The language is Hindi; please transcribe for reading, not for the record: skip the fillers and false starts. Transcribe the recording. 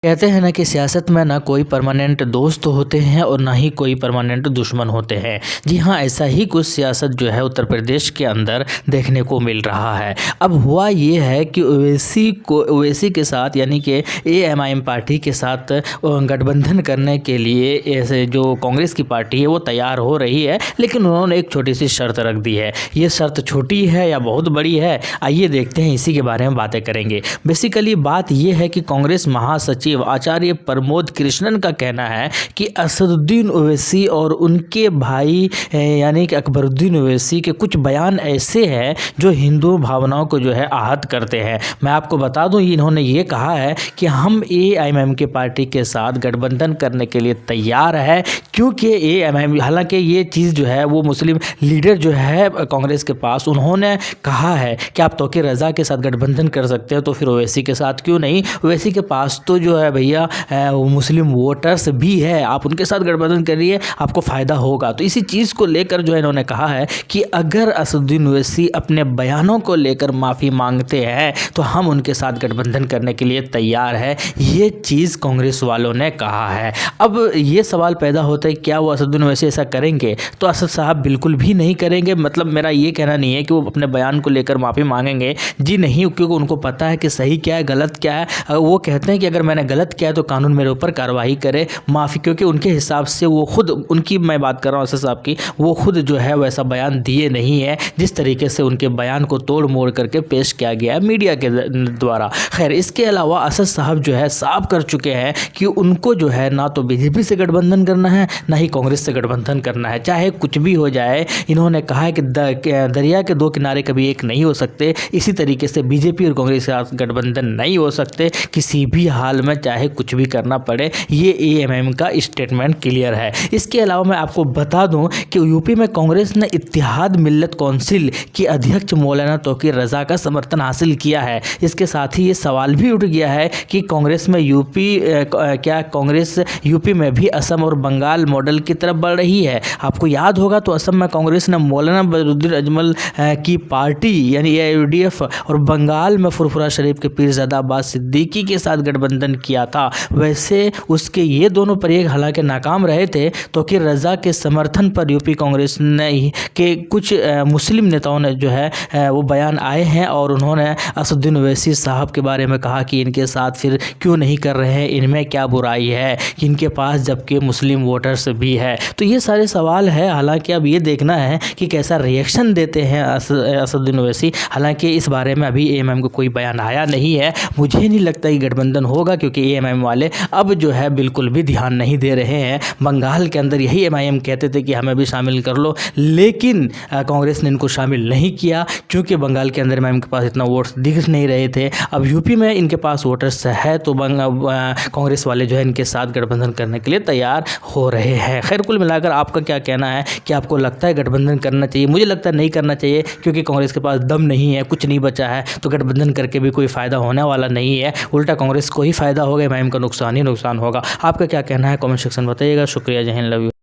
कहते हैं ना कि सियासत में ना कोई परमानेंट दोस्त होते हैं और ना ही कोई परमानेंट दुश्मन होते हैं। जी हाँ, ऐसा ही कुछ सियासत जो है उत्तर प्रदेश के अंदर देखने को मिल रहा है। अब हुआ ये है कि ओवैसी के साथ यानी कि एएमआईएम पार्टी के साथ गठबंधन करने के लिए ऐसे जो कांग्रेस की पार्टी है वो तैयार हो रही है, लेकिन उन्होंने एक छोटी सी शर्त रख दी है। ये शर्त छोटी है या बहुत बड़ी है, आइए देखते हैं, इसी के बारे में बातें करेंगे। बेसिकली बात ये है कि कांग्रेस महासचिव आचार्य प्रमोद कृष्णन का कहना है कि असदुद्दीन ओवैसी और उनके भाई यानी कि अकबरुद्दीन ओवैसी के कुछ बयान ऐसे हैं जो हिंदू भावनाओं को जो है आहत करते हैं। मैं आपको बता दूं, इन्होंने ये कहा है कि हम एआईएमआईएम के पार्टी के साथ गठबंधन करने के लिए तैयार है, क्योंकि एआईएमआईएम, हालांकि ये चीज़ जो है वो मुस्लिम लीडर जो है कांग्रेस के पास, उन्होंने कहा है कि आप तौकीर रज़ा के साथ गठबंधन कर सकते हैं, तो फिर ओवैसी के साथ क्यों नहीं। ओवैसी के पास तो जो है भैया वो मुस्लिम वोटर्स भी है, आप उनके साथ गठबंधन करिए, आपको फ़ायदा होगा। तो इसी चीज़ को लेकर जो है इन्होंने कहा है कि अगर असदुद्दीन ओवैसी अपने बयानों को लेकर माफ़ी मांगते हैं तो हम उनके साथ गठबंधन करने के लिए तैयार है। ये चीज़ कांग्रेस वालों ने कहा है। अब ये सवाल पैदा होता है, क्या वो असदुद्दीन ओवैसी ऐसा करेंगे? तो असद साहब बिल्कुल भी नहीं करेंगे। मतलब मेरा ये कहना नहीं है कि वो अपने बयान को लेकर माफ़ी मांगेंगे, जी नहीं, क्योंकि उनको पता है कि सही क्या है, गलत क्या है। वो कहते हैं कि अगर मैंने गलत किया है तो कानून मेरे ऊपर कार्रवाई करे, माफ़ी, क्योंकि उनके हिसाब से वो खुद, उनकी मैं बात कर रहा हूँ असद साहब की, वो खुद जो है वैसा बयान दिए नहीं है जिस तरीके से उनके बयान को तोड़ मोड़ करके पेश किया गया है मीडिया के द्वारा। खैर, इसके अलावा असद साहब जो है साफ कर चुके हैं कि उनको जो है ना तो बीजेपी से गठबंधन करना है, ना ही कांग्रेस से गठबंधन करना है, चाहे कुछ भी हो जाए। इन्होंने कहा है कि दरिया के दो किनारे कभी एक नहीं हो सकते, इसी तरीके से बीजेपी और कांग्रेस के साथ गठबंधन नहीं हो सकते किसी भी हाल में, चाहे कुछ भी करना पड़े। ये एएमआईएम का स्टेटमेंट क्लियर है। इसके अलावा मैं आपको बता दूं कि यूपी में कांग्रेस ने इत्तेहाद मिल्लत काउंसिल की अध्यक्ष मौलाना तौकीर रज़ा का समर्थन हासिल किया है। इसके साथ ही ये सवाल भी उठ गया है कि कांग्रेस में क्या कांग्रेस यूपी में भी असम और बंगाल मॉडल की तरफ बढ़ रही है? आपको याद होगा तो असम में कांग्रेस ने मौलाना बदरुद्दीन अजमल की पार्टी यानी एआईयूडीएफ और बंगाल में फुरफुरा शरीफ के पीरज़ादा अब्बास सिद्दीकी के साथ गठबंधन किया था। वैसे उसके ये दोनों प्रयोग हालांकि नाकाम रहे थे। तौकीर रज़ा के समर्थन पर यूपी कांग्रेस ने के कुछ मुस्लिम नेताओं ने जो है वो बयान आए हैं और उन्होंने असदुद्दीन ओवैसी साहब के बारे में कहा कि इनके साथ फिर क्यों नहीं कर रहे हैं, इनमें क्या बुराई है इनके पास, जबकि मुस्लिम वोटर्स भी है। तो ये सारे सवाल है। हालांकि अब ये देखना है कि कैसा रिएक्शन देते हैं असदुद्दीन ओवैसी। हालांकि इस बारे में अभी एएमआईएम को कोई बयान आया नहीं है। मुझे नहीं लगता कि गठबंधन होगा, क्योंकि एएमआईएम वाले अब जो है बिल्कुल भी ध्यान नहीं दे रहे हैं। बंगाल के अंदर यही एमआईएम कहते थे कि हमें भी शामिल कर लो, लेकिन कांग्रेस ने इनको शामिल नहीं किया, क्योंकि बंगाल के अंदर एमआईएम के पास इतना वोट्स दिख नहीं रहे थे। अब यूपी में इनके पास वोटर्स है, तो कांग्रेस वाले जो है इनके साथ गठबंधन करने के लिए तैयार हो रहे हैं। खैर, कुल मिलाकर आपका क्या कहना है कि आपको लगता है गठबंधन करना चाहिए? मुझे लगता है नहीं करना चाहिए, क्योंकि कांग्रेस के पास दम नहीं है, कुछ नहीं बचा है, तो गठबंधन करके भी कोई फ़ायदा होने वाला नहीं है। उल्टा कांग्रेस को ही फ़ायदा होगा, एमआईएम का नुकसान ही नुकसान होगा। आपका क्या कहना है? कमेंट सेक्शन में बताइएगा। शुक्रिया, जय हिंद, लव यू।